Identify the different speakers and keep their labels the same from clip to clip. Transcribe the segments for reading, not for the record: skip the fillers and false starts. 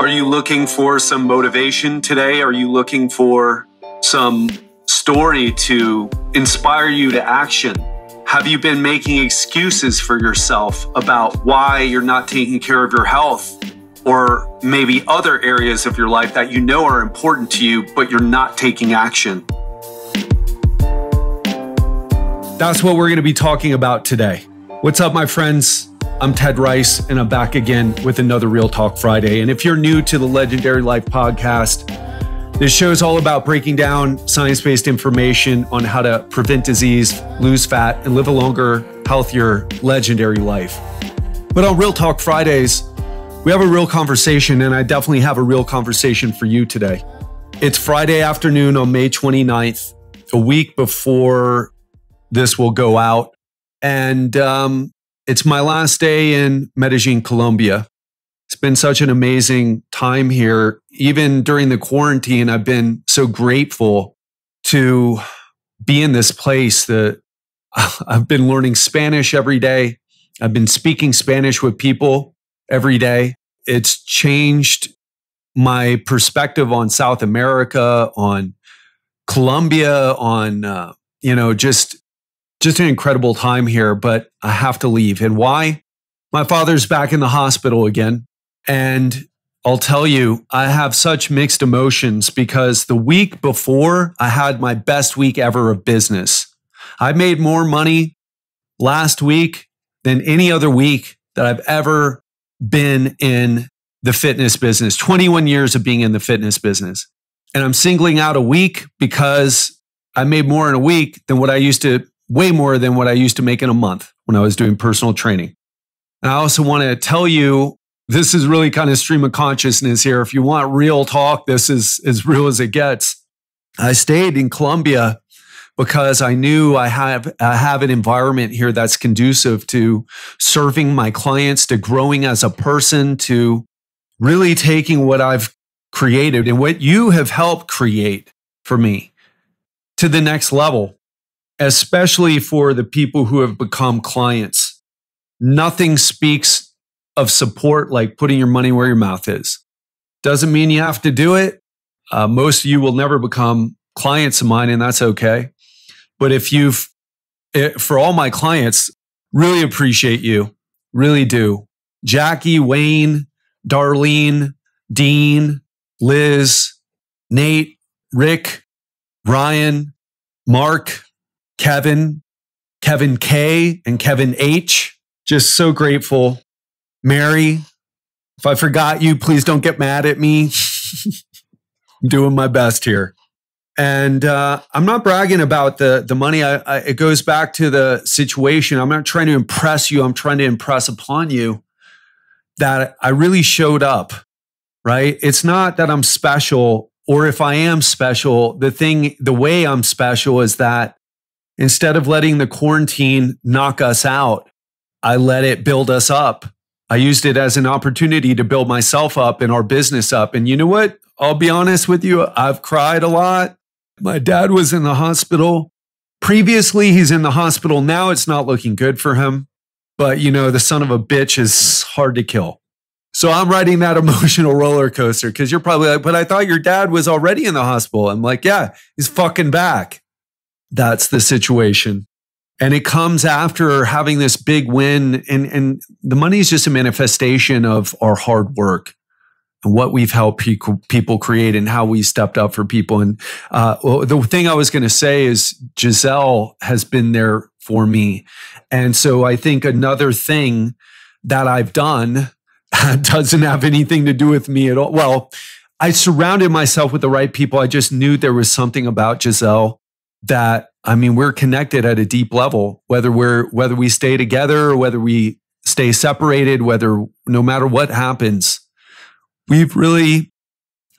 Speaker 1: Are you looking for some motivation today? Are you looking for some story to inspire you to action? Have you been making excuses for yourself about why you're not taking care of your health or maybe other areas of your life that you know are important to you, but you're not taking action? That's what we're going to be talking about today. What's up, my friends? I'm Ted Rice, and I'm back again with another Real Talk Friday. And if you're new to the Legendary Life podcast, this show is all about breaking down science-based information on how to prevent disease, lose fat, and live a longer, healthier, legendary life. But on Real Talk Fridays, we have a real conversation, and I definitely have a real conversation for you today. It's Friday afternoon on May 29th, a week before this will go out. And it's my last day in Medellin, Colombia. It's been such an amazing time here. Even during the quarantine, I've been so grateful to be in this place that I've been learning Spanish every day. I've been speaking Spanish with people every day. It's changed my perspective on South America, on Colombia, on, just an incredible time here, but I have to leave. And why? My father's back in the hospital again. And I'll tell you, I have such mixed emotions because the week before, I had my best week ever of business. I made more money last week than any other week that I've ever been in the fitness business, 21 years of being in the fitness business. And I'm singling out a week because I made more in a week than what I used to, way more than what I used to make in a month when I was doing personal training. And I also want to tell you, this is really kind of stream of consciousness here. If you want real talk, this is as real as it gets. I stayed in Colombia because I knew I have an environment here that's conducive to serving my clients, to growing as a person, to really taking what I've created and what you have helped create for me to the next level, especially for the people who have become clients. Nothing speaks of support like putting your money where your mouth is. Doesn't mean you have to do it. Most of you will never become clients of mine, and that's okay. But for all my clients, really appreciate you. Really do. Jackie, Wayne, Darlene, Dean, Liz, Nate, Rick, Ryan, Mark, Kevin K, and Kevin H. Just so grateful. Mary, if I forgot you, please don't get mad at me. I'm doing my best here. And I'm not bragging about the money. It goes back to the situation. I'm not trying to impress you. I'm trying to impress upon you that I really showed up, right? It's not that I'm special, or if I am special, the way I'm special is that instead of letting the quarantine knock us out, I let it build us up. I used it as an opportunity to build myself up and our business up. And you know what? I'll be honest with you. I've cried a lot. My dad was in the hospital. Previously, he's in the hospital. Now it's not looking good for him. But the son of a bitch is hard to kill. So I'm riding that emotional roller coaster because you're probably like, but I thought your dad was already in the hospital. I'm like, yeah, he's fucking back. That's the situation. And it comes after having this big win. And the money is just a manifestation of our hard work and what we've helped people create and how we stepped up for people. And the thing I was going to say is Giselle has been there for me. And so I think another thing that I've done doesn't have anything to do with me at all. Well, I surrounded myself with the right people. I just knew there was something about Giselle that, we're connected at a deep level, whether we stay together or whether we stay separated, no matter what happens, we've really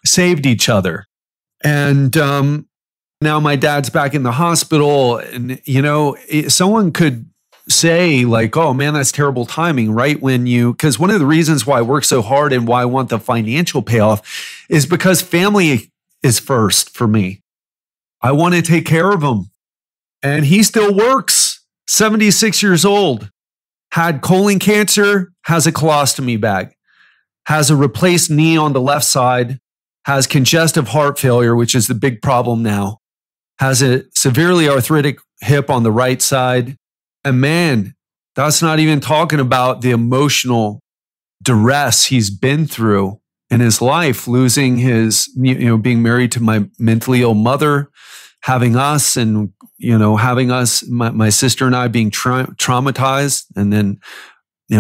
Speaker 1: saved each other. And now my dad's back in the hospital, and someone could say like, oh man, that's terrible timing, right? Because one of the reasons why I work so hard and why I want the financial payoff is because family is first for me. I want to take care of him. And he still works, 76 years old, had colon cancer, has a colostomy bag. has a replaced knee on the left side, has congestive heart failure, which is the big problem now, has a severely arthritic hip on the right side. And man, that's not even talking about the emotional duress he's been through in his life, losing his, being married to my mentally ill mother, having us and, having us, my sister and I being traumatized, and then,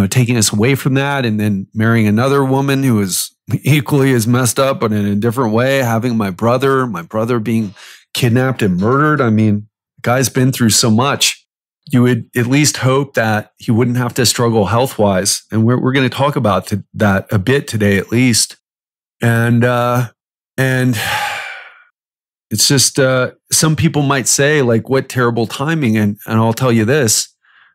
Speaker 1: taking us away from that, and then marrying another woman who was equally as messed up, but in a different way, having my brother being kidnapped and murdered. I mean, the guy's been through so much. You would at least hope that he wouldn't have to struggle health-wise. And we're going to talk about that a bit today, at least. And it's just, some people might say, like, what terrible timing. And I'll tell you this,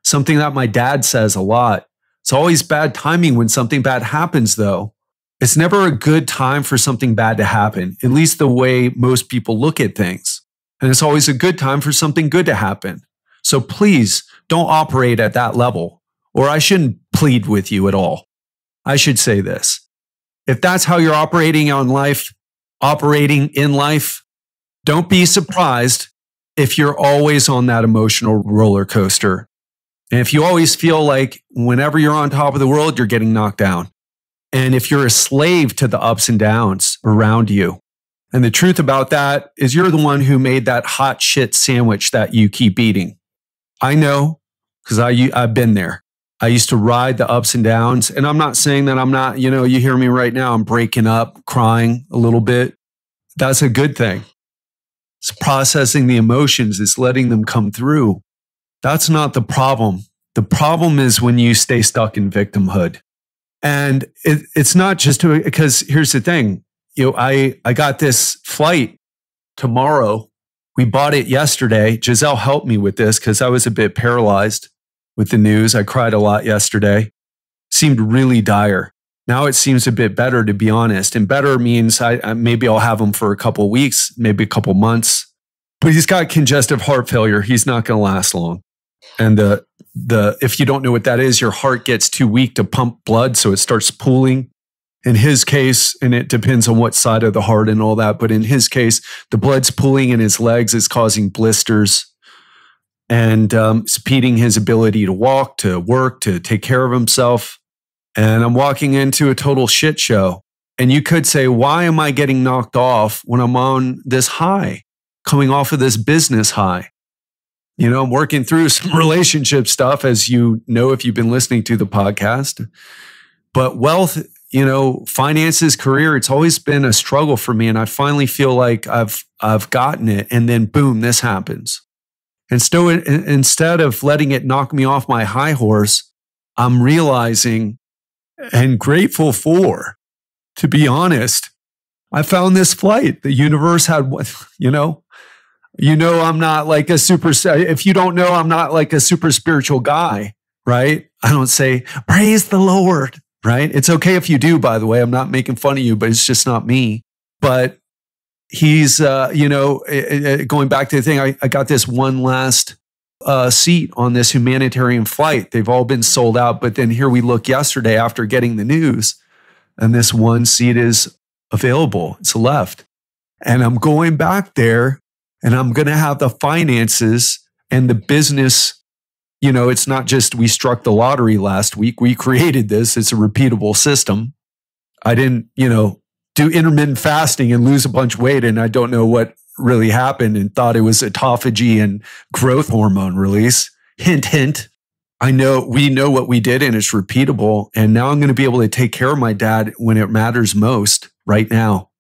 Speaker 1: something that my dad says a lot. It's always bad timing when something bad happens, though. It's never a good time for something bad to happen, at least the way most people look at things. And it's always a good time for something good to happen. So please don't operate at that level, or I shouldn't plead with you at all. I should say this. If that's how you're operating in life, don't be surprised if you're always on that emotional roller coaster. And if you always feel like whenever you're on top of the world, you're getting knocked down. And if you're a slave to the ups and downs around you. And the truth about that is you're the one who made that hot shit sandwich that you keep eating. I know, because I've been there. I used to ride the ups and downs. And I'm not saying that I'm not, you hear me right now, I'm breaking up, crying a little bit. That's a good thing. It's processing the emotions, it's letting them come through. That's not the problem. The problem is when you stay stuck in victimhood. And it's not just because here's the thing. I got this flight tomorrow. We bought it yesterday. Giselle helped me with this because I was a bit paralyzed with the news. I cried a lot yesterday. Seemed really dire. Now it seems a bit better, to be honest. And better means maybe I'll have him for a couple of weeks, maybe a couple months. But he's got congestive heart failure. He's not going to last long. And if you don't know what that is, your heart gets too weak to pump blood, so it starts pooling. In his case, and it depends on what side of the heart and all that, but in his case, the blood's pooling in his legs, is causing blisters and impeding his ability to walk, to work, to take care of himself. And I'm walking into a total shit show. And you could say, why am I getting knocked off when I'm on this high, coming off of this business high? I'm working through some relationship stuff, as you know, if you've been listening to the podcast. But wealth, finances, career, it's always been a struggle for me. And I finally feel like I've gotten it. And then boom, this happens. And so instead of letting it knock me off my high horse, I'm realizing and grateful for, to be honest, I found this flight. The universe had, I'm not like if you don't know, I'm not like a super spiritual guy, right? I don't say, praise the Lord. Right? It's okay if you do, by the way. I'm not making fun of you, but it's just not me. But he's, going back to the thing, I got this one last seat on this humanitarian flight. They've all been sold out. But then here we look yesterday after getting the news, and this one seat is available. It's left. And I'm going back there, and I'm going to have the finances and the business. It's not just we struck the lottery last week. We created this. It's a repeatable system. I didn't, do intermittent fasting and lose a bunch of weight. And I don't know what really happened and thought it was autophagy and growth hormone release. Hint, hint. We know what we did, and it's repeatable. And now I'm going to be able to take care of my dad when it matters most right now.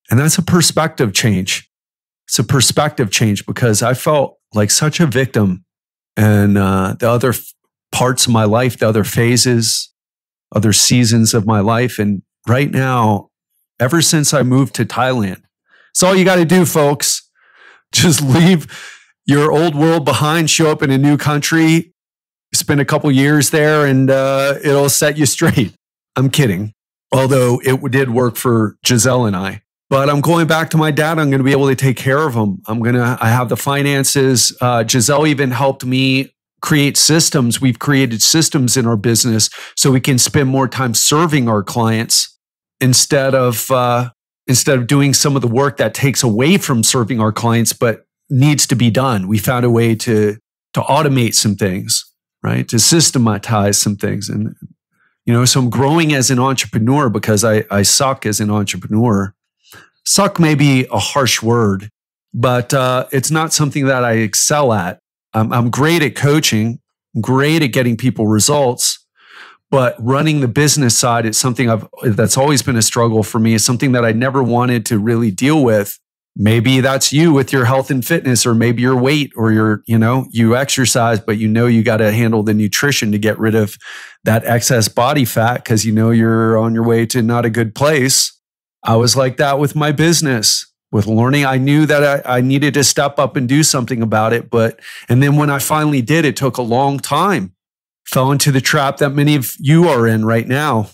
Speaker 1: And that's a perspective change. It's a perspective change because I felt like such a victim. And the other parts of my life, the other phases, other seasons of my life. And right now, ever since I moved to Thailand, it's all you got to do, folks. Just leave your old world behind, show up in a new country, spend a couple years there, and it'll set you straight. I'm kidding. Although it did work for Giselle and I. But I'm going back to my dad. I'm going to be able to take care of him. I have the finances. Giselle even helped me create systems. We've created systems in our business so we can spend more time serving our clients instead of doing some of the work that takes away from serving our clients, but needs to be done. We found a way to automate some things, right? To systematize some things. And, so I'm growing as an entrepreneur because I suck as an entrepreneur. Suck may be a harsh word, but it's not something that I excel at. I'm great at coaching, great at getting people results, but running the business side is something that's always been a struggle for me. It's something that I never wanted to really deal with. Maybe that's you with your health and fitness, or maybe your weight, or you exercise, but you got to handle the nutrition to get rid of that excess body fat because you're on your way to not a good place. I was like that with my business. With learning, I knew that I needed to step up and do something about it. And then when I finally did, it took a long time. Fell into the trap that many of you are in right now,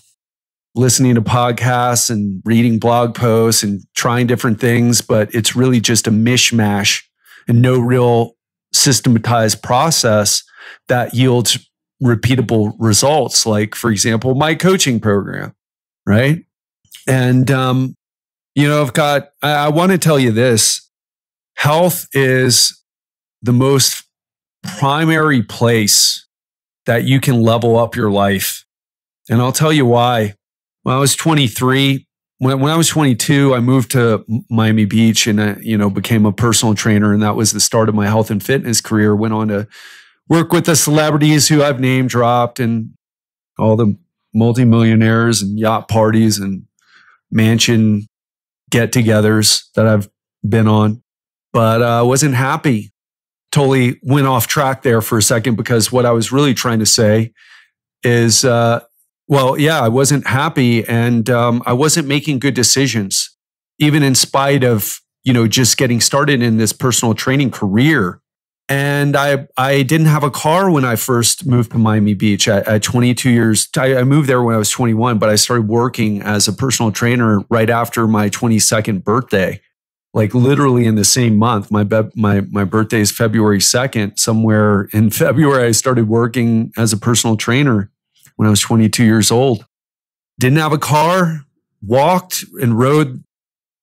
Speaker 1: listening to podcasts and reading blog posts and trying different things, but it's really just a mishmash and no real systematized process that yields repeatable results. Like, for example, my coaching program, right? And, I want to tell you this. Health is the most primary place that you can level up your life. And I'll tell you why. When I was 23, when I was 22, I moved to Miami Beach and I, became a personal trainer. And that was the start of my health and fitness career. Went on to work with the celebrities who I've name dropped and all the multimillionaires and yacht parties and mansion get-togethers that I've been on. But I wasn't happy. Totally went off track there for a second because what I was really trying to say is, I wasn't happy and I wasn't making good decisions, even in spite of, just getting started in this personal training career. And I didn't have a car when I first moved to Miami Beach at 22 years. I moved there when I was 21, but I started working as a personal trainer right after my 22nd birthday. Like literally in the same month. My birthday is February 2nd. Somewhere in February, I started working as a personal trainer when I was 22 years old. Didn't have a car, walked and rode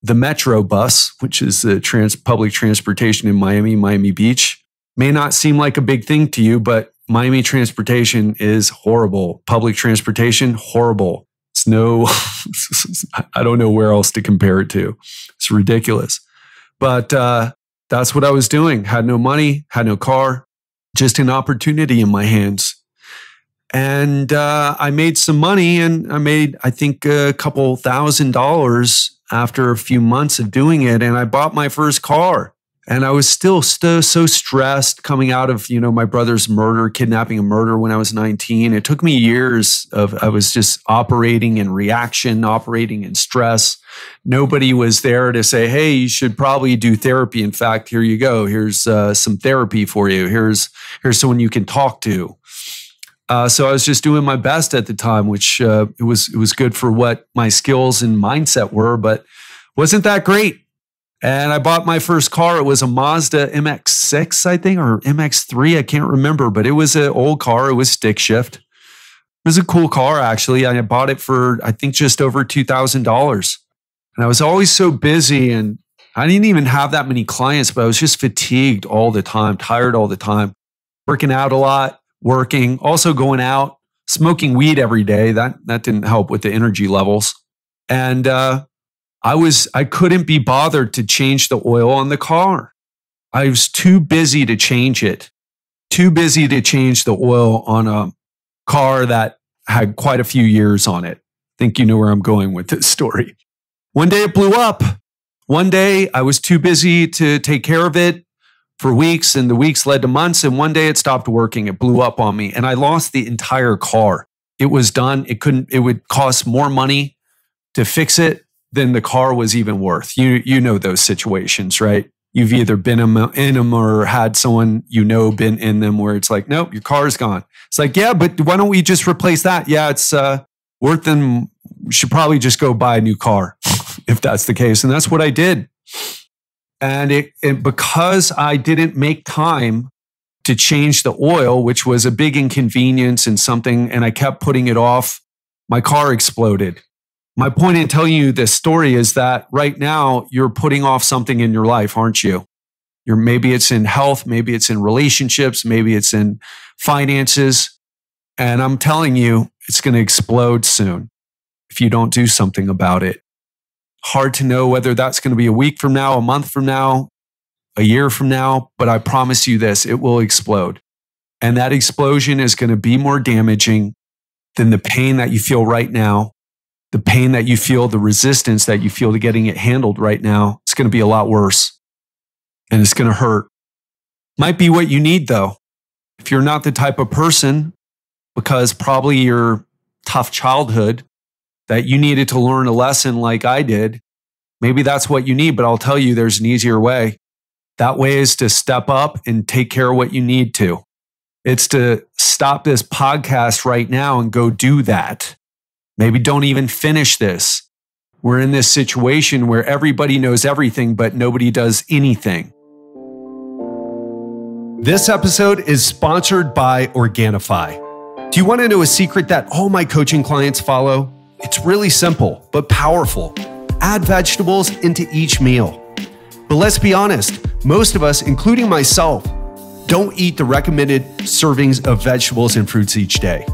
Speaker 1: the Metro bus, which is the public transportation in Miami Beach. May not seem like a big thing to you, but Miami transportation is horrible. Public transportation, horrible. It's I don't know where else to compare it to. It's ridiculous. But that's what I was doing. Had no money, had no car, just an opportunity in my hands. And I made some money and I made, I think, a couple $1,000 after a few months of doing it. And I bought my first car. And I was still so stressed coming out of, my brother's kidnapping and murder when I was 19. It took me years I was just operating in reaction, operating in stress. Nobody was there to say, hey, you should probably do therapy. In fact, here you go. Here's some therapy for you. Here's someone you can talk to. So I was just doing my best at the time, which it was good for what my skills and mindset were, but wasn't that great. And I bought my first car. It was a Mazda MX-6, I think, or MX-3. I can't remember, but it was an old car. It was stick shift. It was a cool car, actually. I bought it for, I think, just over $2,000. And I was always so busy and I didn't even have that many clients, but I was just fatigued all the time, tired all the time, working out a lot, working, also going out, smoking weed every day. That didn't help with the energy levels. And I couldn't be bothered to change the oil on the car. I was too busy to change it. Too busy to change the oil on a car that had quite a few years on it. I think you know where I'm going with this story. One day it blew up. One day I was too busy to take care of it for weeks, and the weeks led to months. And one day it stopped working. It blew up on me and I lost the entire car. It was done. It would cost more money to fix it than the car was even worth. You know those situations, right? You've either been in them or had someone been in them where it's like, nope, your car's gone. It's like, yeah, but why don't we just replace that? Yeah, it's worth them. We should probably just go buy a new car if that's the case. And that's what I did. And because I didn't make time to change the oil, which was a big inconvenience and I kept putting it off, my car exploded. My point in telling you this story is that right now you're putting off something in your life, aren't you? Maybe it's in health, maybe it's in relationships, maybe it's in finances. And I'm telling you, it's going to explode soon if you don't do something about it. Hard to know whether that's going to be a week from now, a month from now, a year from now, but I promise you this, it will explode. And that explosion is going to be more damaging than the pain that you feel right now, the pain that you feel, the resistance that you feel to getting it handled right now. It's going to be a lot worse. And it's going to hurt. Might be what you need though. If you're not the type of person, because probably your tough childhood, that you needed to learn a lesson like I did, maybe that's what you need, but I'll tell you there's an easier way. That way is to step up and take care of what you need to. It's to stop this podcast right now and go do that. Maybe don't even finish this. We're in this situation where everybody knows everything, but nobody does anything. This episode is sponsored by Organifi. Do you want to know a secret that all my coaching clients follow? It's really simple, but powerful. Add vegetables into each meal. But let's be honest, most of us, including myself, don't eat the recommended servings of vegetables and fruits each day.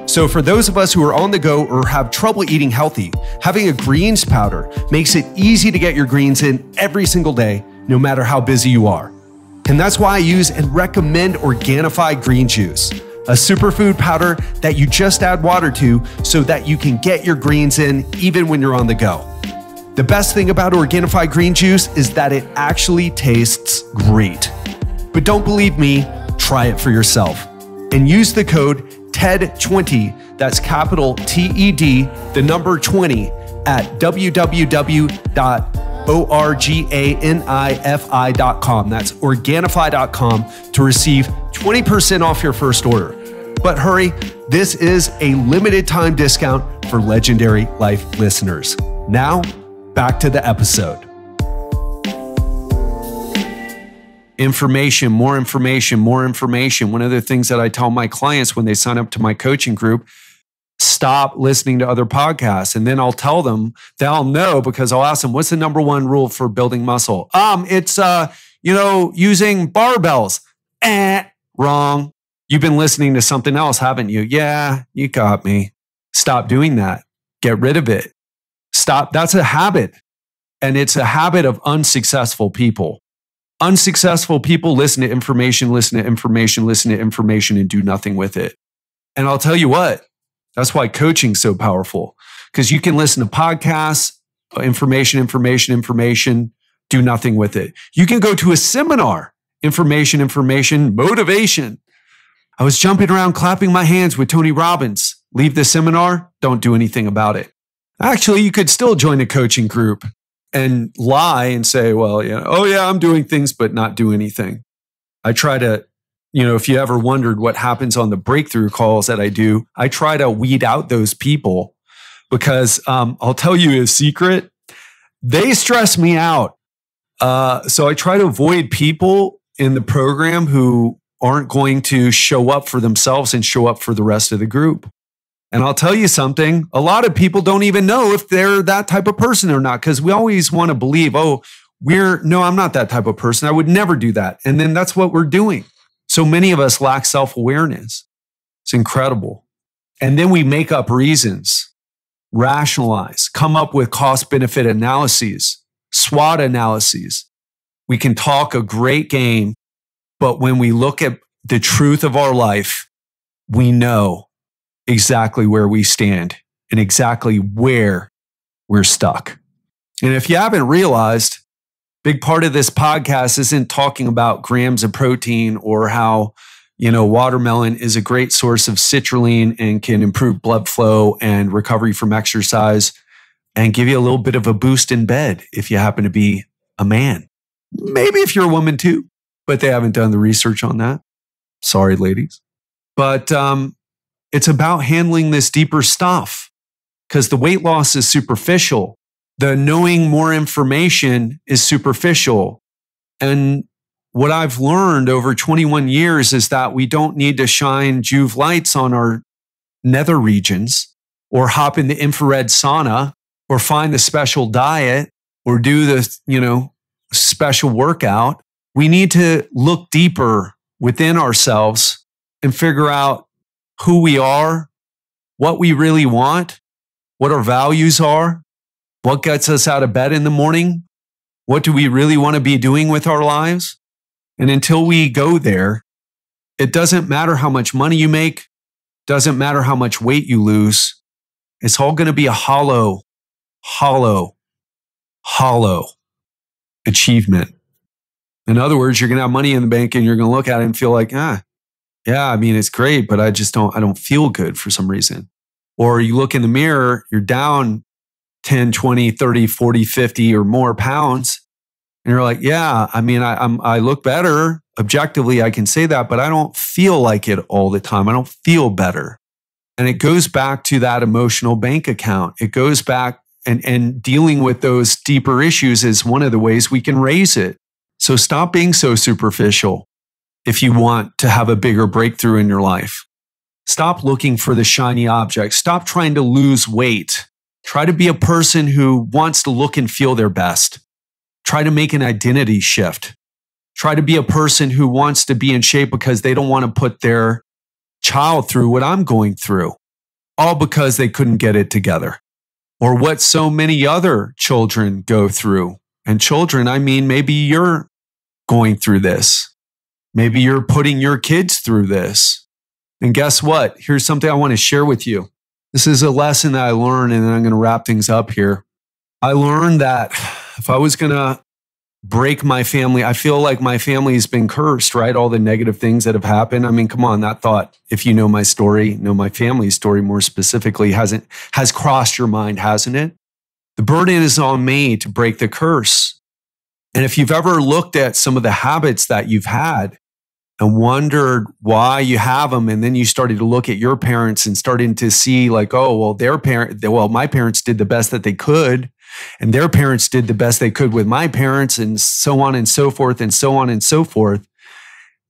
Speaker 1: So for those of us who are on the go or have trouble eating healthy, having a greens powder makes it easy to get your greens in every single day, no matter how busy you are. And that's why I use and recommend Organifi green juice, a superfood powder that you just add water to so that you can get your greens in even when you're on the go. The best thing about Organifi green juice is that it actually tastes great. But don't believe me, try it for yourself. And use the code TED20, that's capital TED, the number 20, at www.organifi.com. That's Organifi.com to receive 20% off your first order. But hurry, this is a limited time discount for Legendary Life listeners. Now, back to the episode. Information, more information, more information. One of the things that I tell my clients when they sign up to my coaching group, stop listening to other podcasts. And then I'll tell them, they'll know because I'll ask them, what's the number one rule for building muscle? It's using barbells. Wrong. You've been listening to something else, haven't you? Yeah, you got me. Stop doing that. Get rid of it. Stop. That's a habit. And it's a habit of unsuccessful people. Unsuccessful people listen to information, and do nothing with it. And I'll tell you what, that's why coaching's so powerful. Because you can listen to podcasts, information, do nothing with it. You can go to a seminar, information, motivation. I was jumping around clapping my hands with Tony Robbins. Leave the seminar, don't do anything about it. Actually, you could still join a coaching group and lie and say, well, I'm doing things, but not do anything. I try to, if you ever wondered what happens on the breakthrough calls that I do, I try to weed out those people because I'll tell you a secret. They stress me out. So I try to avoid people in the program who aren't going to show up for themselves and show up for the rest of the group. And I'll tell you something, a lot of people don't even know if they're that type of person or not, because we always want to believe, no, I'm not that type of person. I would never do that. And then that's what we're doing. So many of us lack self-awareness. It's incredible. And then we make up reasons, rationalize, come up with cost-benefit analyses, SWOT analyses. We can talk a great game, but when we look at the truth of our life, we know exactly where we stand and exactly where we're stuck. And if you haven't realized, big part of this podcast isn't talking about grams of protein or how, watermelon is a great source of citrulline and can improve blood flow and recovery from exercise and give you a little bit of a boost in bed if you happen to be a man. Maybe if you're a woman too, but they haven't done the research on that. Sorry, ladies. But it's about handling this deeper stuff because the weight loss is superficial. The knowing more information is superficial. And what I've learned over 21 years is that we don't need to shine Juve lights on our nether regions or hop in the infrared sauna or find the special diet or do the, special workout. We need to look deeper within ourselves and figure out who we are, what we really want, what our values are, what gets us out of bed in the morning, what do we really want to be doing with our lives? And until we go there, it doesn't matter how much money you make, doesn't matter how much weight you lose. It's all going to be a hollow achievement. In other words, you're going to have money in the bank and you're going to look at it and feel like, yeah, I mean, it's great, but I don't feel good for some reason. Or you look in the mirror, you're down 10, 20, 30, 40, 50 or more pounds. And you're like, yeah, I mean, I look better. Objectively, I can say that, but I don't feel like it all the time. I don't feel better. And it goes back to that emotional bank account. It goes back and dealing with those deeper issues is one of the ways we can raise it. So stop being so superficial if you want to have a bigger breakthrough in your life. Stop looking for the shiny object. Stop trying to lose weight. Try to be a person who wants to look and feel their best. Try to make an identity shift. Try to be a person who wants to be in shape because they don't want to put their child through what I'm going through, all because they couldn't get it together. Or what so many other children go through. And children, I mean, maybe you're going through this. Maybe you're putting your kids through this. And guess what? Here's something I want to share with you. This is a lesson that I learned, and then I'm going to wrap things up here. I learned that if I was going to break my family, I feel like my family has been cursed, right? All the negative things that have happened. I mean, come on, that thought, if you know my story, know my family's story more specifically, has crossed your mind, hasn't it? The burden is on me to break the curse. And if you've ever looked at some of the habits that you've had and wondered why you have them, and then you started to look at your parents and starting to see like, oh, well, my parents did the best that they could, and their parents did the best they could with my parents, and so on and so forth, and so on and so forth.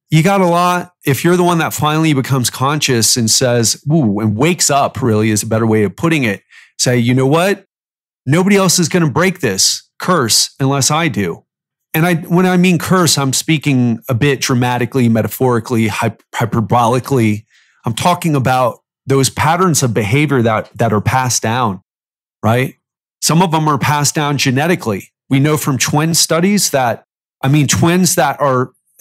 Speaker 1: You got a lot. If you're the one that finally becomes conscious and says, ooh, and wakes up, really is a better way of putting it, say, you know what? Nobody else is going to break this curse unless I do. And when I mean curse, I'm speaking a bit dramatically, metaphorically, hyperbolically. I'm talking about those patterns of behavior that are passed down, right? Some of them are passed down genetically. We know from twin studies twins that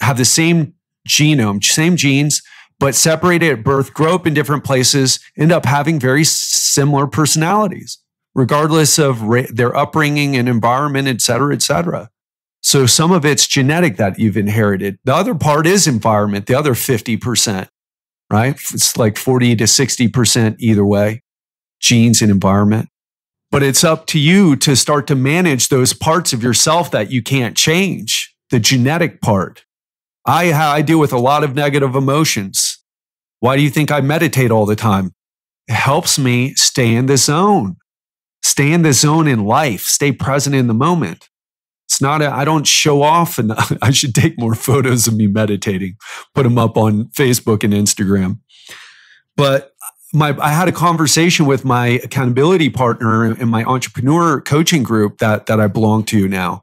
Speaker 1: have the same genome, same genes, but separated at birth, grow up in different places, end up having very similar personalities, regardless of their upbringing and environment, et cetera, et cetera. So some of it's genetic that you've inherited. The other part is environment, the other 50%, right? It's like 40 to 60% either way, genes and environment. But it's up to you to start to manage those parts of yourself that you can't change, the genetic part. I deal with a lot of negative emotions. Why do you think I meditate all the time? It helps me stay in the zone. Stay in the zone in life. Stay present in the moment. It's not, I don't show off, and I should take more photos of me meditating, put them up on Facebook and Instagram. But I had a conversation with my accountability partner in my entrepreneur coaching group that I belong to now.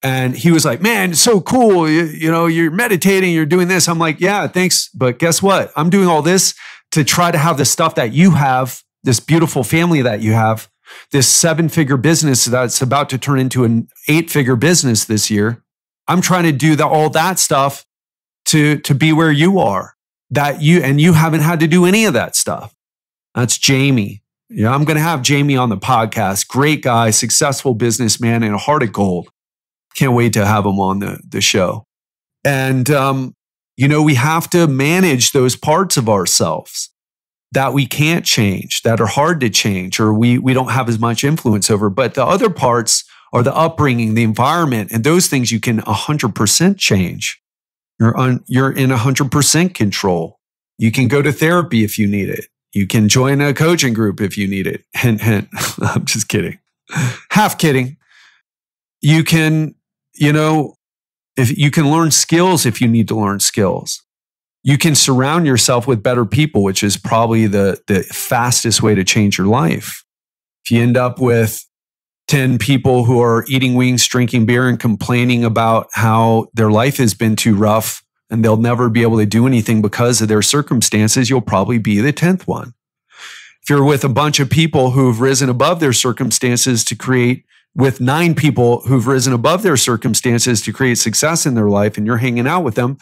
Speaker 1: And he was like, man, it's so cool. You're meditating, you're doing this. I'm like, yeah, thanks. But guess what? I'm doing all this to try to have the stuff that you have, this beautiful family that you have, this 7-figure business that's about to turn into an 8-figure business this year. I'm trying to do all that stuff to be where you are, and you haven't had to do any of that stuff. That's Jamie. Yeah, I'm going to have Jamie on the podcast. Great guy, successful businessman, and a heart of gold. Can't wait to have him on the show. And, we have to manage those parts of ourselves that we can't change, that are hard to change, or we don't have as much influence over. But the other parts are the upbringing, the environment, and those things you can 100% change. You're in 100% control. You can go to therapy if you need it. You can join a coaching group if you need it. Hint, hint. I'm just kidding. Half kidding. You can, if you can learn skills if you need to learn skills. You can surround yourself with better people, which is probably the fastest way to change your life. If you end up with 10 people who are eating wings, drinking beer, and complaining about how their life has been too rough and they'll never be able to do anything because of their circumstances, you'll probably be the 10th one. If you're with a bunch of people who've risen above their circumstances to create, with 9 people who've risen above their circumstances to create success in their life, and you're hanging out with them,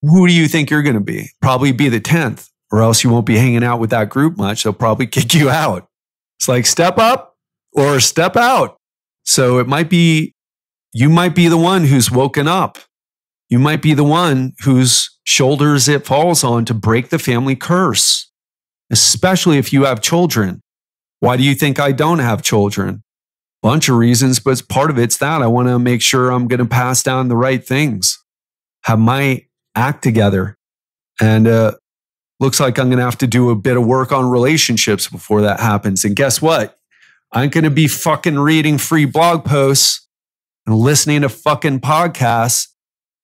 Speaker 1: who do you think you're going to be? Probably be the 10th, or else you won't be hanging out with that group much. They'll probably kick you out. It's like step up or step out. So it might be, you might be the one who's woken up. You might be the one whose shoulders it falls on to break the family curse, especially if you have children. Why do you think I don't have children? Bunch of reasons, but part of it's that I want to make sure I'm going to pass down the right things, have my act together. And looks like I'm going to have to do a bit of work on relationships before that happens. And guess what? I'm going to be fucking reading free blog posts and listening to fucking podcasts.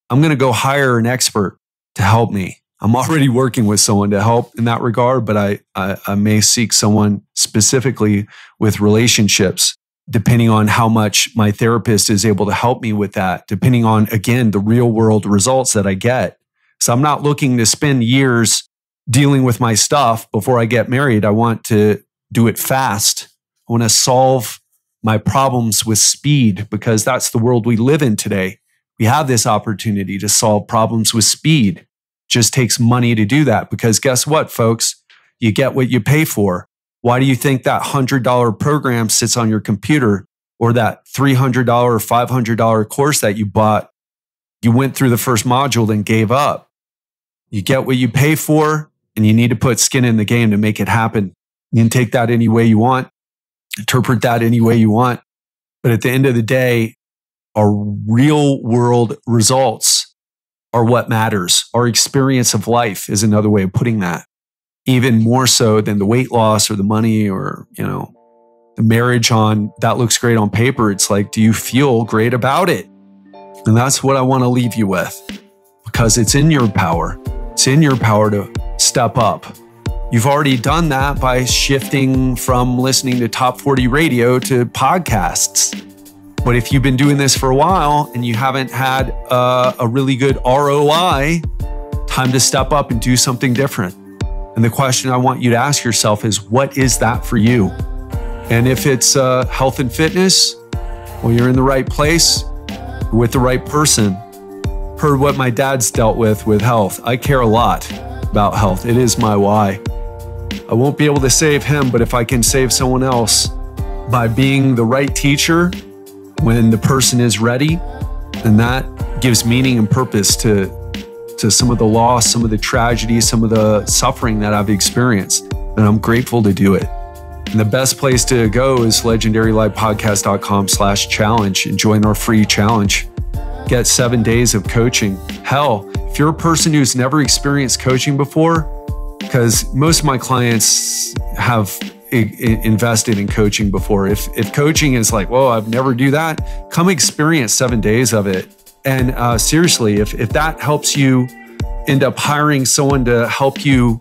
Speaker 1: I'm going to go hire an expert to help me. I'm already working with someone to help in that regard, but I may seek someone specifically with relationships, depending on how much my therapist is able to help me with that, depending on, again, the real world results that I get. So I'm not looking to spend years dealing with my stuff before I get married. I want to do it fast. I want to solve my problems with speed, because that's the world we live in today. We have this opportunity to solve problems with speed. Just takes money to do that, because guess what, folks? You get what you pay for. Why do you think that $100 program sits on your computer, or that $300 or $500 course that you bought? You went through the first module, then gave up. You get what you pay for, and you need to put skin in the game to make it happen. You can take that any way you want, interpret that any way you want. But at the end of the day, our real world results are what matters. Our experience of life is another way of putting that. Even more so than the weight loss or the money or, the marriage on that looks great on paper. It's like, do you feel great about it? And that's what I want to leave you with, because it's in your power. It's in your power to step up. You've already done that by shifting from listening to Top 40 radio to podcasts. But if you've been doing this for a while and you haven't had a really good ROI, time to step up and do something different. And the question I want you to ask yourself is, what is that for you? And if it's health and fitness, well, you're in the right place, you're with the right person. Heard what my dad's dealt with health. I care a lot about health. It is my why. I won't be able to save him, but if I can save someone else by being the right teacher when the person is ready, then that gives meaning and purpose to some of the loss, some of the tragedy, some of the suffering that I've experienced. And I'm grateful to do it. And the best place to go is legendarylifepodcast.com/challenge and join our free challenge. Get 7 days of coaching. Hell, if you're a person who's never experienced coaching before, because most of my clients have invested in coaching before. If coaching is like, whoa, I've never do that, come experience 7 days of it. And seriously, if that helps you end up hiring someone to help you,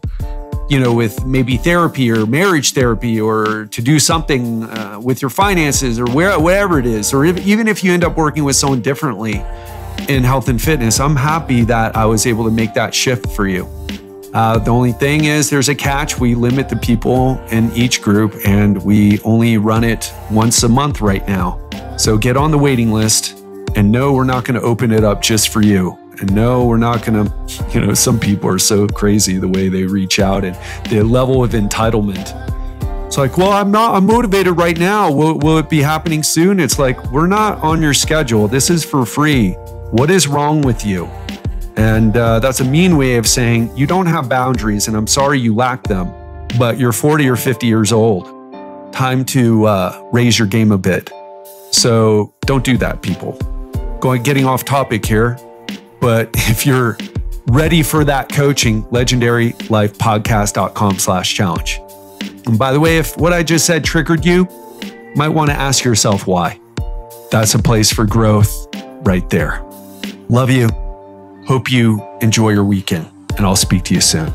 Speaker 1: with maybe therapy or marriage therapy, or to do something with your finances, or wherever it is, or even if you end up working with someone differently in health and fitness, I'm happy that I was able to make that shift for you. The only thing is there's a catch. We limit the people in each group, and we only run it once a month right now. So get on the waiting list, and no, we're not going to open it up just for you. And no, we're not going to, some people are so crazy the way they reach out and the level of entitlement. It's like, well, I'm motivated right now. Will it be happening soon? It's like, we're not on your schedule. This is for free. What is wrong with you? And that's a mean way of saying you don't have boundaries, and I'm sorry you lack them, but you're 40 or 50 years old. Time to raise your game a bit. So don't do that, people. Getting off topic here, but if you're ready for that coaching, legendarylifepodcast.com/challenge. And by the way, if what I just said triggered you, you might want to ask yourself why. That's a place for growth right there. Love you. Hope you enjoy your weekend, and I'll speak to you soon.